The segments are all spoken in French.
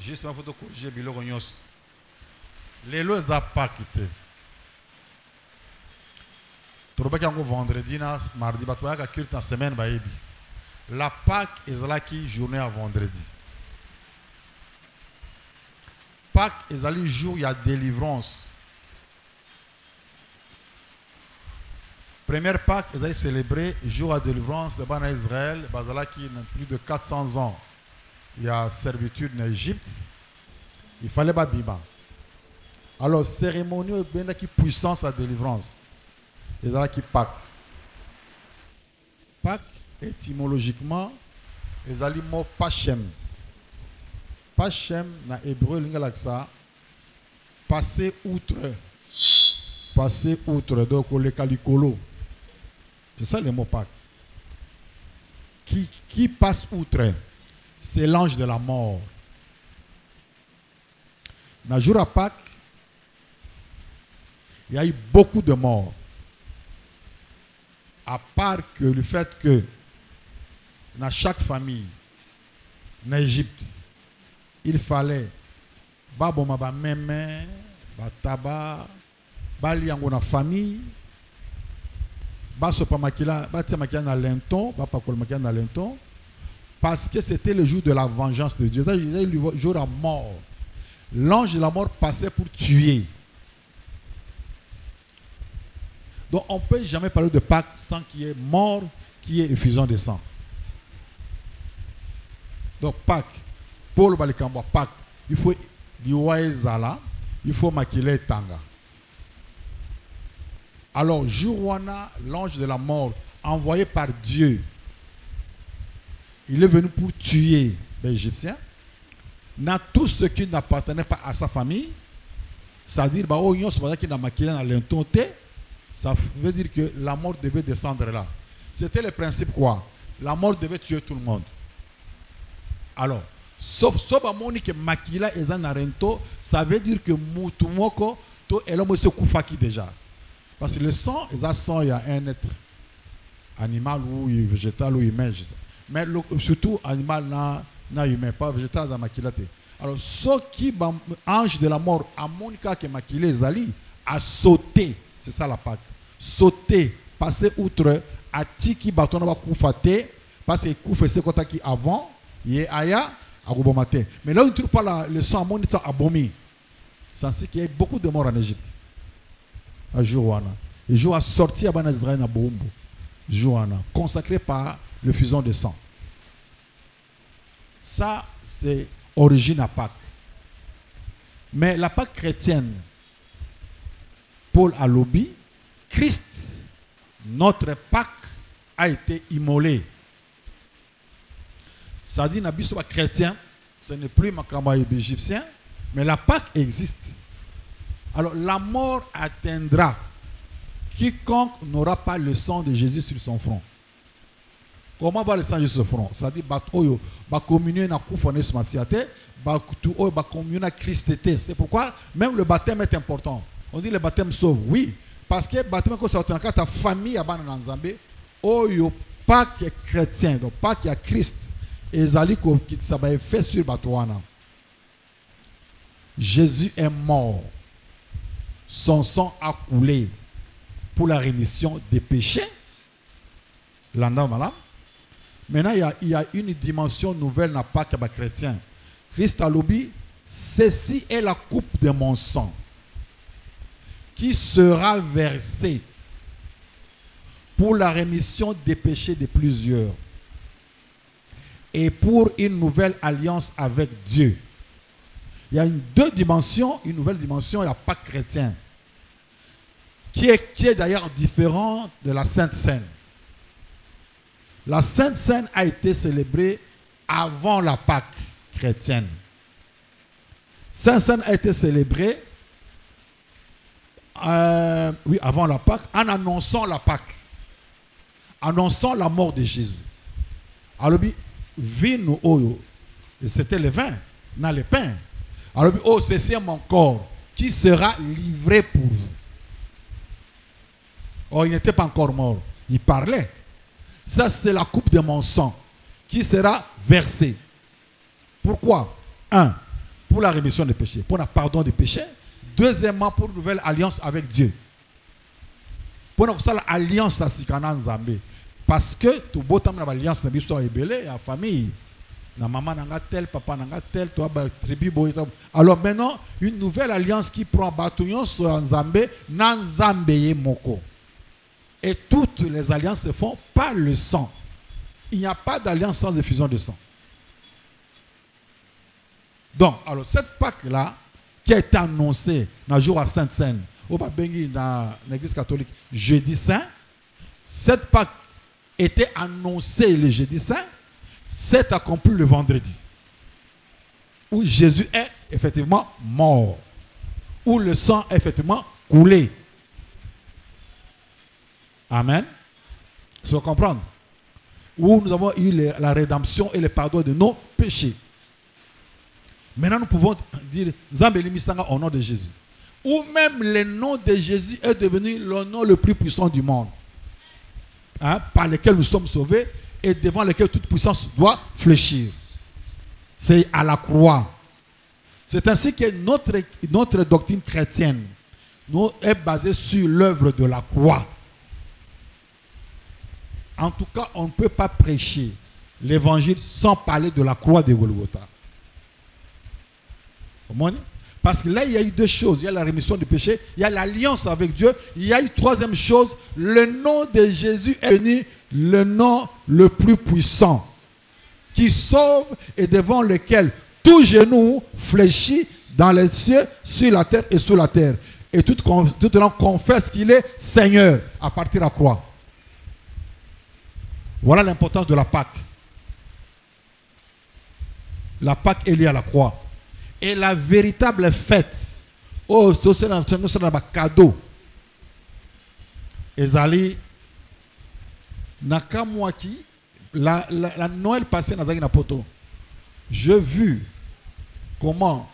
Juste une photo corrigée, biloko nyos. Les lois à Pâques. Trouvez qu'il y a un vendredi, mardi, batoya ka culte en semaine baebi. La Pâques est là qui journée à vendredi. Pâques est là jour il y a délivrance. Première Pâques est célébrée jour à délivrance de ban Israël, bazala qui a plus de 400 ans. Il y a servitude en Égypte. Il fallait pas bima. Alors cérémonie bien qui puissance à délivrance. Et là qui Pâques. Pâques étymologiquement les aliments Pachem. Pachem na hébreu lingala ça passer outre. Passer outre donc le calicolo. C'est ça le mot Pâques. Qui passe outre? C'est l'ange de la mort. Dans le jour à Pâques, il y a eu beaucoup de morts. À part que le fait que dans chaque famille, en Égypte, il fallait baboma meme, tabac, liango na famille, sopa makila, makila na lenton, pakol makila na lenton, parce que c'était le jour de la vengeance de Dieu. C'était le jour à mort. L'ange de la mort passait pour tuer. Donc on ne peut jamais parler de Pâques sans qu'il y ait mort, qu'il y ait effusion de sang. Donc Pâques, pour le Balikamba, Pâques, il faut liwae zala, il faut maquiller tanga. Alors Jouana, l'ange de la mort, envoyé par Dieu, il est venu pour tuer les Égyptiens. Dans tout ce qui n'appartenait pas à sa famille, c'est-à-dire ça veut dire que la mort devait descendre là. C'était le principe quoi? La mort devait tuer tout le monde. Alors, sauf que Makila et Zanarento, ça veut dire que Moutumoko, to elombo se koufaki déjà. Parce que le sang, il y a un être animal ou végétal ou humain. Mais surtout animal na humain, pas végétal dans Makilate. Alors, ce qui ange de la mort, à Monica que Makile Zali, a sauté. C'est ça la Pâque. Sauter, passer outre, à tiki baton va koufate, parce que koufé c'est quand qui avant, y est aya, à Goubomate. Mais là, on ne trouve pas le sang monita à Bomi. C'est ainsi qu'il y a beaucoup de morts en Égypte. À Jouana. Le jour a sorti à Ban Israël à Boumbo. Jouana. Consacré par le fusion de sang. Ça, c'est origine à Pâques. Mais la Pâque chrétienne, Paul a lobby, Christ, notre Pâques, a été immolé. Ça dit, n'abuse pas chrétien, ce n'est plus Makamba égyptien, mais la Pâque existe. Alors, la mort atteindra quiconque n'aura pas le sang de Jésus sur son front. Comment va le sang de Jésus sur son front? Ça dit, va communier na koufone smasiate, va communier na Christété. C'est pourquoi même le baptême est important. On dit le baptême sauve, oui. Parce que le baptême, quand ta famille a ban en Zambé, oyo pas que chrétien, donc pas qu'il y a Christ, et Zali qui ça va fait sur Batouana. Jésus est mort. Son sang a coulé pour la rémission des péchés. Maintenant, il y a une dimension nouvelle n'a pas qu'à chrétien. Christ a lobby, ceci est la coupe de mon sang qui sera versée pour la rémission des péchés de plusieurs et pour une nouvelle alliance avec Dieu. Il y a deux dimensions, une nouvelle dimension, il n'y a pas chrétien, qui est d'ailleurs différent de la Sainte Seine. La Sainte Seine a été célébrée avant la Pâque chrétienne. Sainte Seine a été célébrée avant la Pâque, en annonçant la Pâque, annonçant la mort de Jésus. Alors, vino oyo, c'était le vin, dans le pain. Alors, oh, c'est mon corps qui sera livré pour vous. Oh, il n'était pas encore mort, il parlait. Ça, c'est la coupe de mon sang qui sera versée. Pourquoi? 1. pour la rémission des péchés, pour le pardon des péchés. Deuxièmement, pour une nouvelle alliance avec Dieu. Pour l'alliance à Sikana Nzambe. Parce que tout beau temps l'alliance n'a pas été belé à la famille. Na maman n'a tel, papa n'a tel, toi tribu boy. Alors maintenant, une nouvelle alliance qui prend bâtonnion sur Nzambe, Nzambe moko. Et toutes les alliances se font par le sang. Il n'y a pas d'alliance sans effusion de sang. Donc, alors cette Pâque-là, qui a été annoncée dans le jour à Sainte-Seine, dans l'église catholique, jeudi saint, cette Pâque était annoncée le jeudi saint, c'est accompli le vendredi, où Jésus est effectivement mort, où le sang est effectivement coulé. Amen. Il faut comprendre. Où nous avons eu la rédemption et le pardon de nos péchés. Maintenant, nous pouvons dire Zambeli Mistanga au nom de Jésus. Ou même le nom de Jésus est devenu le nom le plus puissant du monde. Hein, par lequel nous sommes sauvés et devant lequel toute puissance doit fléchir. C'est à la croix. C'est ainsi que notre doctrine chrétienne est basée sur l'œuvre de la croix. En tout cas, on ne peut pas prêcher l'évangile sans parler de la croix de Golgotha. Parce que là, il y a eu deux choses. Il y a la rémission du péché, il y a l'alliance avec Dieu. Il y a une troisième chose. Le nom de Jésus est venu le nom le plus puissant qui sauve et devant lequel tout genou fléchit dans les cieux, sur la terre et sous la terre. Et tout le monde confesse qu'il est Seigneur à partir de la croix. Voilà l'importance de la Pâque. La Pâque est liée à la croix. Et la véritable fête, oh, c'est un cadeau. Ezali, nakamwaki, la Noël passée dans un poto. J'ai vu comment,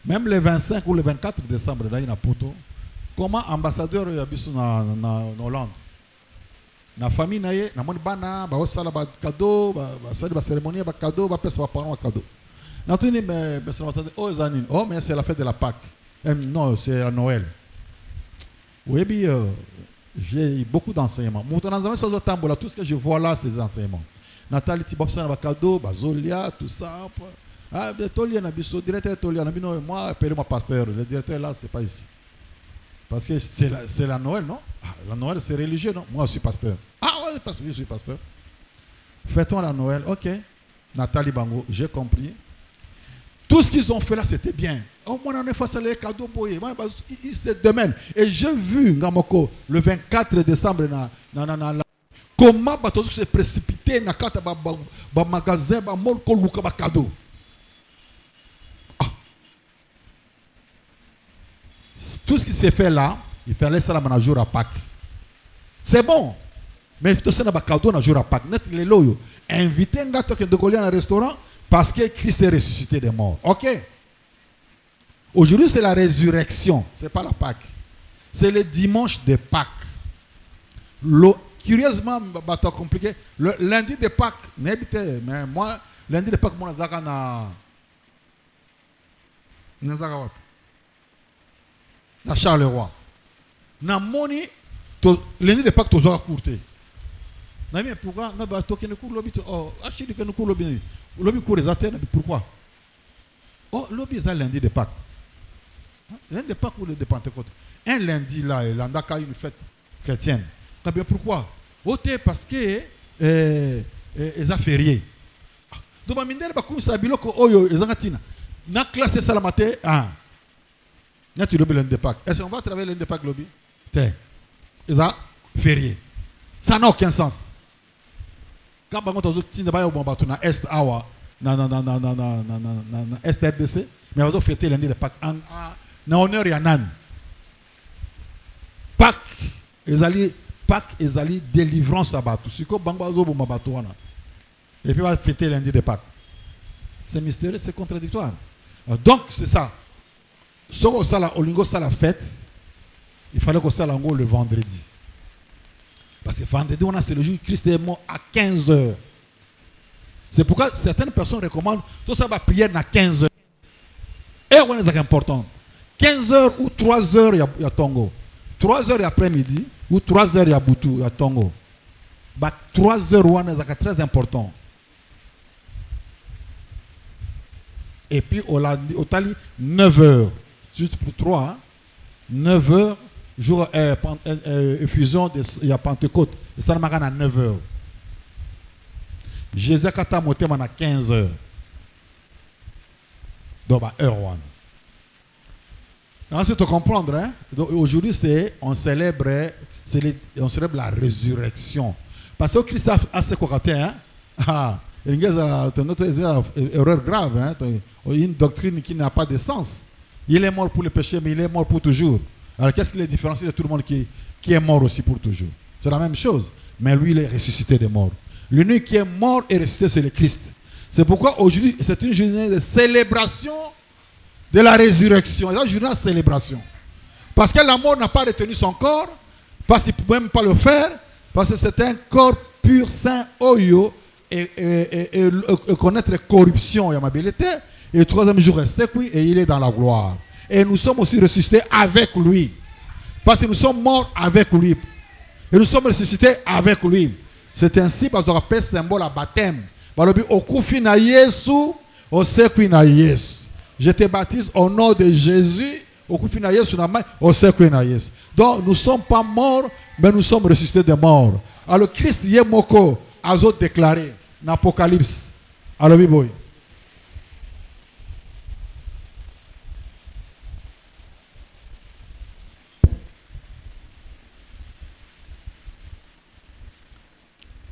même le 25 ou le 24 décembre, dans un poto, comment ambassadeur yabisu en Hollande. Na famille naye, na moni bana, ba osala ba cadeau, ba sali ba cérémonie ba cadeau, ba pesa ba parents cadeau. Natuni mais oh zanine, oh mais c'est la fête de la Pâque. Non, c'est la Noël. Oui, bien, j'ai beaucoup d'enseignements. Tout ce que je vois là, c'est des enseignements. Nathalie Tibobsa na cadeau, Bazolia, tout ça. Ah, Tolia na biso, directeur Tolia na bino, moi appelez-moi pasteur. Le directeur là, c'est pas ici. Parce que c'est la Noël, non? Ah, la Noël, c'est religieux, non? Moi, je suis pasteur. Ah ouais, je suis pasteur. Fêtons la Noël, ok. Nathalie Bango, j'ai compris. Tout ce qu'ils ont fait là, c'était bien. Oh, moi, on est face à les cadeaux pour eux. Ils se demandent. Et j'ai vu, Ngamoko, le 24 décembre, comment ils se précipité dans le magasin, dans le cadeau. Tout ce qui s'est fait là, il fallait ça dans le jour à Pâques. C'est bon. Mais tout ça dans le cadeau dans le jour à Pâques. Les loyaux. Inviter un gars qui est dans un restaurant parce que Christ est ressuscité des morts. Ok. Aujourd'hui, c'est la résurrection. Ce n'est pas la Pâques. C'est le dimanche de Pâques. Curieusement, c'est compliqué. Le lundi de Pâques, mais moi, lundi de Pâques, moi, je suis na Charleroi. Na moni lundi de Pâques to zo courté. Na mais pourquoi na ba to ken cour lobby oh achidi ken cour lobby. Lobby cour exactement pourquoi? Oh lobby ça lundi de Pâques. Lundi de Pâques ou le de Pentecôte. Un lundi là, l'andaka une fête chrétienne. Na bien pourquoi? Oté parce que les férié. Donc ba mindele ba kumisa biloko oyo ezangatina. Na classe salamate ah. Tu lobby lundi de Pâques. Est-ce qu'on va travailler lundi de Pâques lobby? T'es. Ça férié. Ça n'a aucun sens. Quand on a dit que on a Est Awa, na Est RDC, mais on a fêté lundi de Pâques. Na honneur ya nan. Pâques ezali délivrance à Batou. Si ko bangba zo bo mabato wana. Et puis on va fêter lundi de Pâques. C'est mystérieux, c'est contradictoire. Donc c'est ça. Si on a la fête, il fallait qu'on s'aille le vendredi. Parce que vendredi, c'est le jour où Christ est mort à 15h. C'est pourquoi certaines personnes recommandent tout ça va prier à 15h. Et on est important. 15 heures ou 3 heures, il y a Tongo. 3 heures après-midi ou 3 heures, il y a Boutou, il y a Tongo. 3 heures, c'est très important. Et puis, on a dit 9 heures. Juste pour 3. Hein? 9 heures, jour effusion, il y a Pentecôte. Et ça, on a 9 heures. Jésus a monté à 15 heures. Donc, heure 1. Non, c'est de comprendre. Hein? Aujourd'hui, on célèbre la résurrection. Parce que Christ a ce côté. Hein? Il y a une erreur grave. Hein? Une doctrine qui n'a pas de sens. Il est mort pour le péché, mais il est mort pour toujours. Alors, qu'est-ce qui est différencié de tout le monde qui est mort aussi pour toujours? C'est la même chose. Mais lui, il est ressuscité des morts. L'unique qui est mort et ressuscité, c'est le Christ. C'est pourquoi aujourd'hui, c'est une journée de célébration de la résurrection. C'est une journée de célébration. Parce que la mort n'a pas retenu son corps, parce qu'il ne pouvait même pas le faire, parce que c'est un corps pur, saint, oyo, et connaître corruption et amabilité. Et le troisième jour, resté et il est dans la gloire. Et nous sommes aussi ressuscités avec lui. Parce que nous sommes morts avec lui. Et nous sommes ressuscités avec lui. C'est ainsi parce qu'on appelle symbole à baptême. Je te baptise au nom de Jésus. Donc nous ne sommes pas morts, mais nous sommes ressuscités des morts. Alors Christ Yemoko a déclaré dans l'Apocalypse. Alors oui.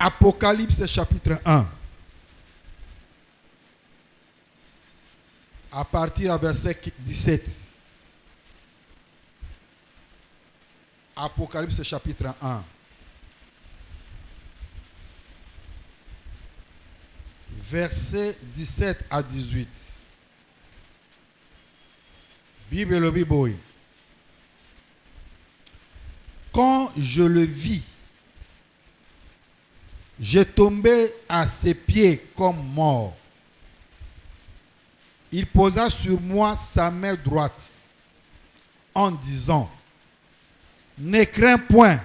Apocalypse chapitre 1. À partir du verset 17. Apocalypse chapitre 1. Verset 17 à 18. Bible le Bible. Quand je le vis, j'ai tombé à ses pieds comme mort. Il posa sur moi sa main droite en disant, ne crains point,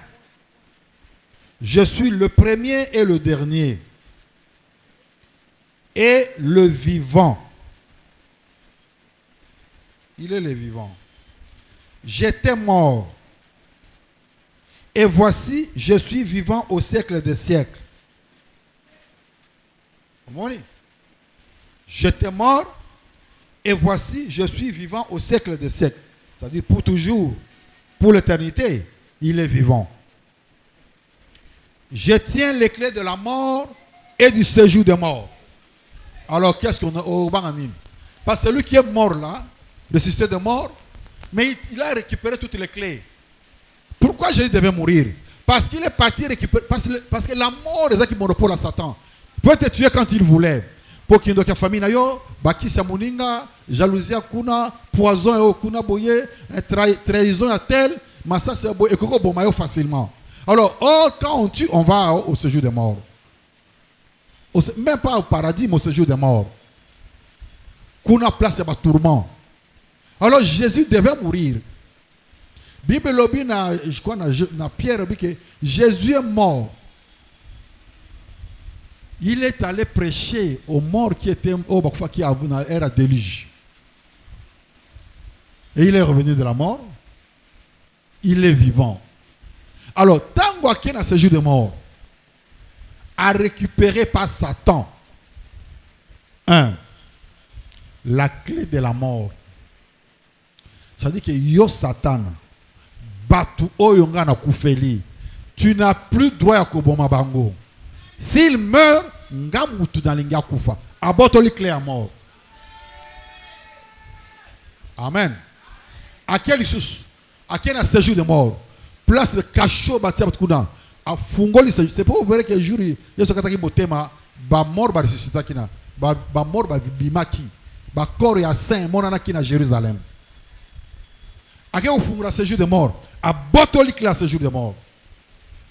je suis le premier et le dernier, et le vivant. Il est le vivant. J'étais mort, et voici, je suis vivant au siècle des siècles. J'étais mort, et voici, je suis vivant au siècle des siècles. C'est-à-dire pour toujours, pour l'éternité, il est vivant. Je tiens les clés de la mort et du séjour des morts. Alors, qu'est-ce qu'on a au Banganim? Parce que celui qui est mort là, ressuscité de mort, mais il a récupéré toutes les clés. Pourquoi Jésus devait mourir? Parce qu'il est parti récupérer. Parce que la mort est qui monopole à Satan. Il peut te tuer quand il voulait. Pour qu'il y ait une famille, baki samuninga, jalousie kuna, poison kuna boye, trahison à tel, massa c'est boye, et koko bomayo facilement. Alors, quand on tue, on va au séjour des morts. Même pas au paradis, mais au séjour des morts. Kuna place à tourment. Alors Jésus devait mourir. Bible lobby je crois na Pierre que Jésus est mort. Il est allé prêcher aux morts qui étaient qui avaient un déluge. Et il est revenu de la mort. Il est vivant. Alors, tant qu'il y a ce jour de mort, à récupérer par Satan, la clé de la mort. Ça dit que yo Satan, batu oyonga na kufeli, tu n'as plus droit à koboma bango. S'il meurt, ngamutu dans l'inga kufa. Aboto li clé à mort. Amen. À quel issue? À quel séjour de mort? Place de cachot batia batkuna. A fungoli c'est pas vrai que jour yeso kataki motema ba mort ba ressuscita kina. Ba mort ba bimaki. Ba corps ya saint monana kina Jérusalem. À quel fungula séjour de mort? A boto li clé à séjour de mort.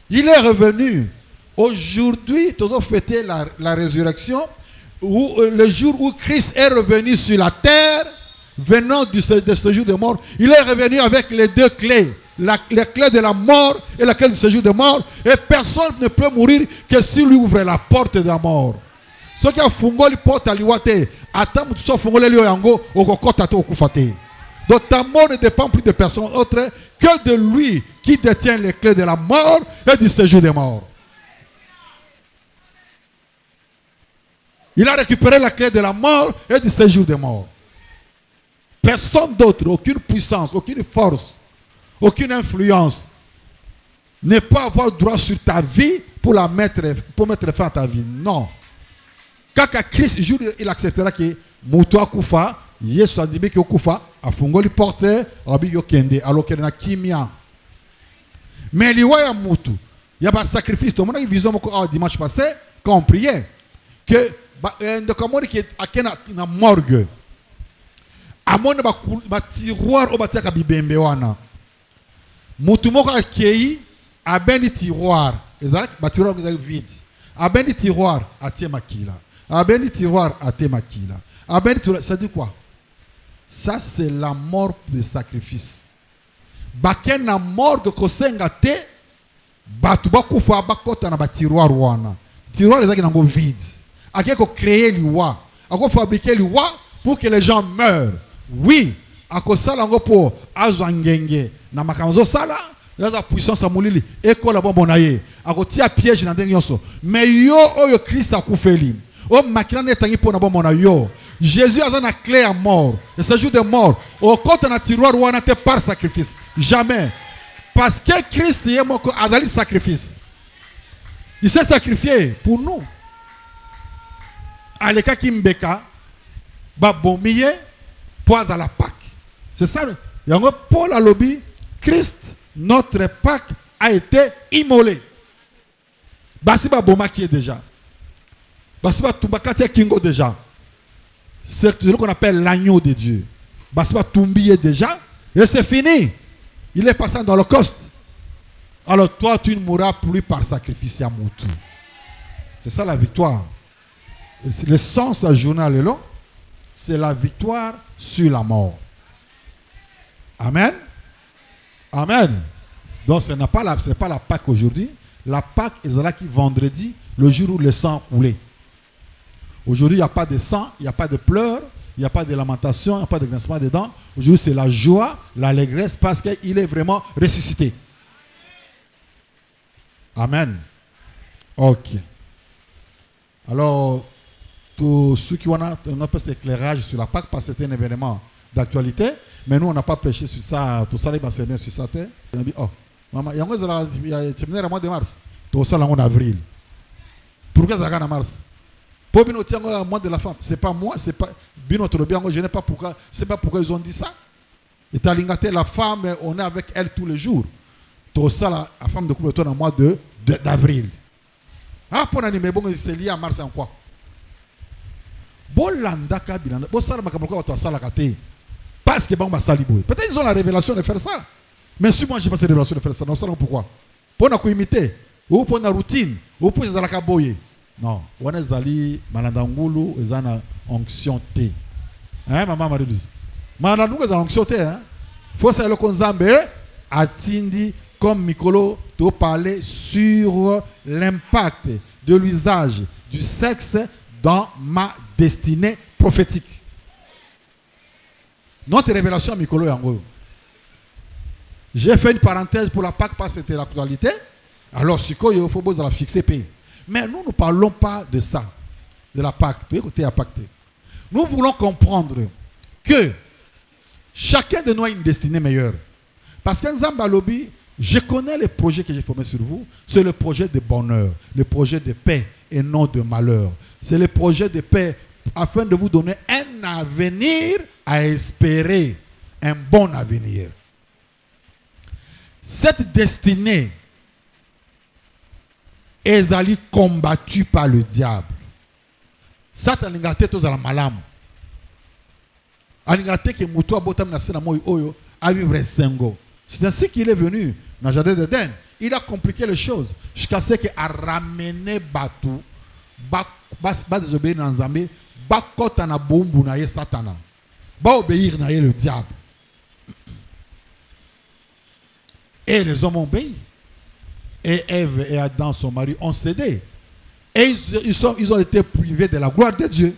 Il est revenu. Aujourd'hui, nous avons fêté la résurrection, le jour où Christ est revenu sur la terre, venant de ce séjour de mort, il est revenu avec les deux clés. La clé de la mort et la clé du séjour de mort. Et personne ne peut mourir que s'il lui ouvre la porte de la mort. Ce qui a fungoli la porte à l'ouate, attends, tu sois fungoli le yango, au kokota to okufate. Donc ta mort ne dépend plus de personne autre que de lui qui détient les clés de la mort et du séjour des morts. Il a récupéré la clé de la mort et du séjour des morts. Personne d'autre, aucune puissance, aucune force, aucune influence ne peut avoir droit sur ta vie pour mettre fin à ta vie. Non. Quand Christ jour, il acceptera que Moutoua Koufa, Yesu Adibé qui Koufa, a fungoli porte, Abi Yokende, alors qu'il y a kimia. Mais il y a Moutou. Il y a pas de sacrifice. Tout le monde a vu dimanche passé, quand on priait, que ndokamoni qui est à morgue. Amone ba tiroir au batia kabibembe wana. Mutu moko akei abendi tiroir. Ezalak ba tiroir vide. Abendi tiroir atie makila. Abendi tiroir atie makila. Abendi tiroir, ça dit quoi? Ça c'est la mort de sacrifice. Baken na mort de kosenga te batu bakufa bakota na ba tiroir wana. Tiroir ezaki nango vide. Akeko créer liwa. Ako fabriquer liwa pour que les gens meurent. Oui, à cause ça, pour azwangenge na makamzo sala, la puissance à molili et ko la bonaye. À cause tia piège na ndengyoso. Mais yo oyo Christ a koufeli. O makina netangi po na bomona yo. Jésus a une clé à mort. Et ce jour de mort, au côté na tiroir wana te par sacrifice. Jamais. Parce que Christ est moko azali sacrifice. Il s'est sacrifié pour nous. Aleka kimbeka ba bomiye poise à la Pâque. C'est ça. Yango Paul a lobby. Christ, notre Pâque, a été immolé. Basiba boma qui est déjà. Basiba tumbakati kingo déjà. C'est ce qu'on appelle l'agneau de Dieu. Basiba tumbi est déjà. Et c'est fini. Il est passé dans l'Holocauste. Alors toi, tu ne mourras plus par sacrifice à Moutou. C'est ça la victoire. Le sens à journal est long. C'est la victoire sur la mort. Amen. Amen. Donc ce n'est pas la Pâque aujourd'hui. La Pâque est là qui vendredi, le jour où le sang coulait. Aujourd'hui, il n'y a pas de sang, il n'y a pas de pleurs, il n'y a pas de lamentation, il n'y a pas de grincement des dents. Aujourd'hui, c'est la joie, l'allégresse parce qu'il est vraiment ressuscité. Amen. Ok. Alors, tous ceux qui ont un peu d'éclairage sur la Pâque, parce que c'était un événement d'actualité, mais nous on n'a pas prêché sur ça, tout ça il va se bien sur sa tête. On a dit, oh, maman, il y a un séminaire au mois de mars, tout ça en avril. Pourquoi ça en mars? Pour bien au mois de la femme, c'est pas moi, c'est pas bien je ne sais pas pourquoi, c'est pas pourquoi ils ont dit ça. Et t'as lingaté la femme, on est avec elle tous les jours. Tout ça la femme découvre toi en mois d'avril. Ah pour mais bon c'est lié à mars en quoi? Parce que peut-être ils ont la révélation de faire ça. Mais si moi j'ai pas cette révélation de faire ça, non, ça non pourquoi? Pour nous imiter, ou pour une routine, ou pour les alakaboye. Non, on est allé malandangulu, ils ont onction T. Hein, maman Marie-Louise? Malandangulu, ils ont onction T. Hein? Faut savoir que Nzambe atindi comme Mikolo te parler sur l'impact de l'usage du sexe dans ma destinée prophétique. Notre révélation à Mikolo Yango. J'ai fait une parenthèse pour la Pâque parce que c'était l'actualité. Alors, si il faut la fixer. Mais nous ne parlons pas de ça, de la Pâque. Nous voulons comprendre que chacun de nous a une destinée meilleure. Parce qu'un Zambalobi, je connais les projets que j'ai formés sur vous. C'est le projet de bonheur, le projet de paix et non de malheur. C'est le projet de paix afin de vous donner un avenir à espérer, un bon avenir. Cette destinée est allée combattue par le diable. Satan a gâté tout dans la malam. Il a gâté que Moutoua Botam na sena moi oyo a vivre sengo. C'est ainsi qu'il est venu dans le jardin d'Éden. Il a compliqué les choses jusqu'à ce qu'il a ramené Batou, désobéir dans Zambé, Bakota na bombu na ye Satana. va obéir à le diable. Et les hommes ont obéi. Et Ève et Adam, son mari, ont cédé. Et ils ont été privés de la gloire de Dieu.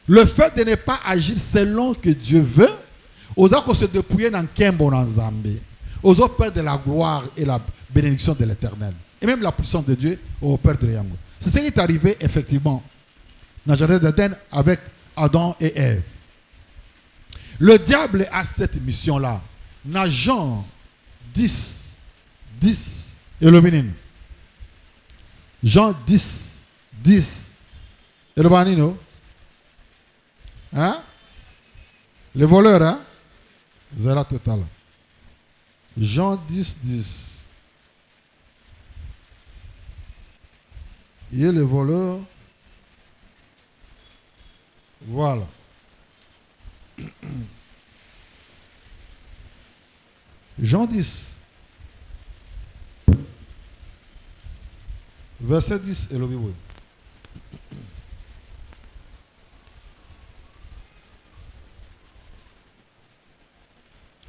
Le fait de ne pas agir selon ce que Dieu veut, aux gens se dépouiller dans Kembo dans Zambé, aux autres perdre de la gloire et la bénédiction de l'Éternel. Et même la puissance de Dieu au Père de Yango. C'est ce qui est arrivé effectivement dans le jardin d'Éden avec Adam et Ève. Le diable a cette mission-là. Dans Jean 10, et le bénin. Jean 10, et le bénin. Hein? Les voleurs, hein? Zéro total. Jean 10. Il y a les voleurs. Voilà. Jean 10. Verset 10 et le Bible.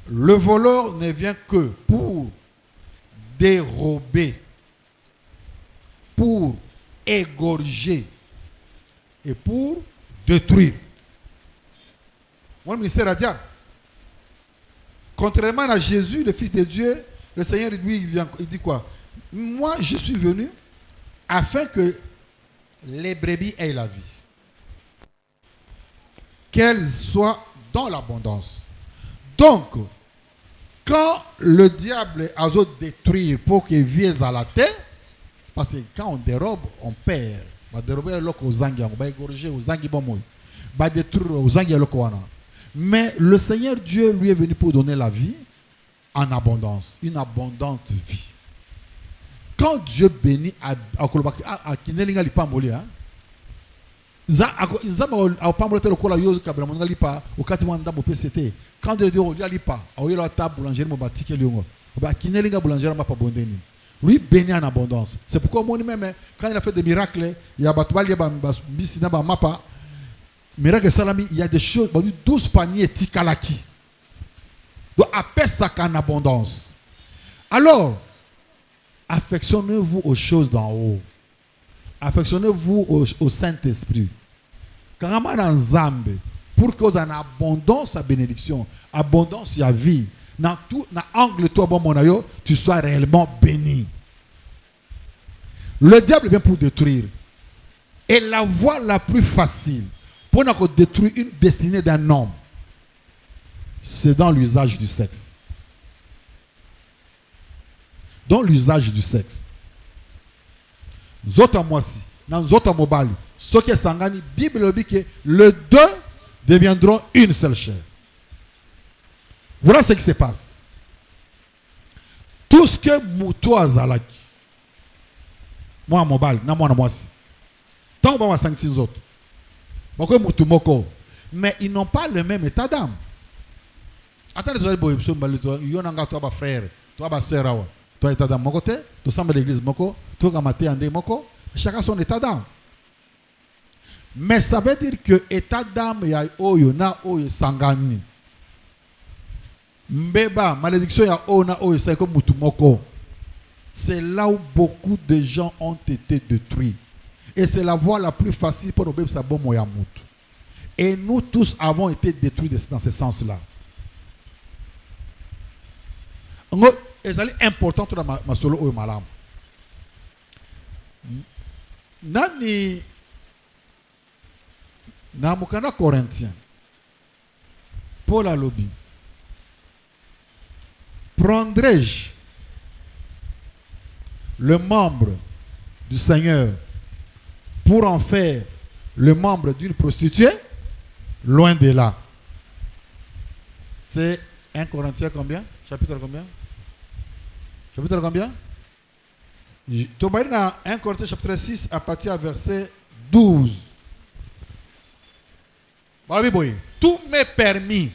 Le voleur ne vient que pour dérober, pour égorger et pour détruire. Mon ministère a dit, contrairement à Jésus, le Fils de Dieu, le Seigneur, lui, il dit quoi? Moi, je suis venu afin que les brebis aient la vie. Qu'elles soient dans l'abondance. Donc, quand le diable a osé détruire pour qu'il vienne à la terre, parce que quand on dérobe, on perd. On va dérober aux zangi, on va égorger aux zangi, on va détruire aux zangi. Mais le Seigneur Dieu, lui, est venu pour donner la vie en abondance, une abondante vie. Quand Dieu bénit à Kinelinga Lipamboli, quand Dieu dit lui bénit en abondance. C'est pourquoi moi même quand il a fait des miracles, il y a miracle salami, il y a des choses, 12 paniers tikalaki. Donc appelle ça qu'en abondance. Alors, affectionnez-vous aux choses d'en haut. Affectionnez-vous au Saint-Esprit. Carrément dans Zambé, pour que vous en abondance à bénédiction, abondance à vie, dans tout, dans angle toi bon mon tu sois réellement béni. Le diable vient pour détruire. Et la voie la plus facile pour détruire une destinée d'un homme, c'est dans l'usage du sexe. Dans l'usage du sexe. Zota moisi, dans zota mobali, ce qui est sangani, Bible dit que les deux deviendront une seule chair. Voilà ce qui se passe. Tout ce que Moutou Azalaki, moi mobile, na moi moisi, tant que moi sanction autres, beaucoup Moutou moko, mais ils n'ont pas le même état d'âme. Attendez, vous allez boire, il y en a toi frère, toi sœur. Toi, état d'âme, mon côté, tu sembles l'église, moko, toi, kamate, ande, moko, chacun son état d'âme. Mais ça veut dire que état d'âme, il y a oyo, na oyo, sangani. Mbeba, malédiction, il y a oyo, na oyo, c'est comme mutu moko. C'est là où beaucoup de gens ont été détruits. Et c'est la voie la plus facile pour nous bébés, ça bon moya mutu. Et nous tous avons été détruits dans ce sens-là. C'est important dans ma solo ou malam. Nani na mukana Corinthiens Paul a lobby. Prendrai-je le membre du Seigneur pour en faire le membre d'une prostituée? Loin de là. C'est 1 Corinthiens combien? Chapitre combien? Chapitre combien? Dans 1 Corinthiens chapitre 6 à partir du verset 12. Tout m'est permis.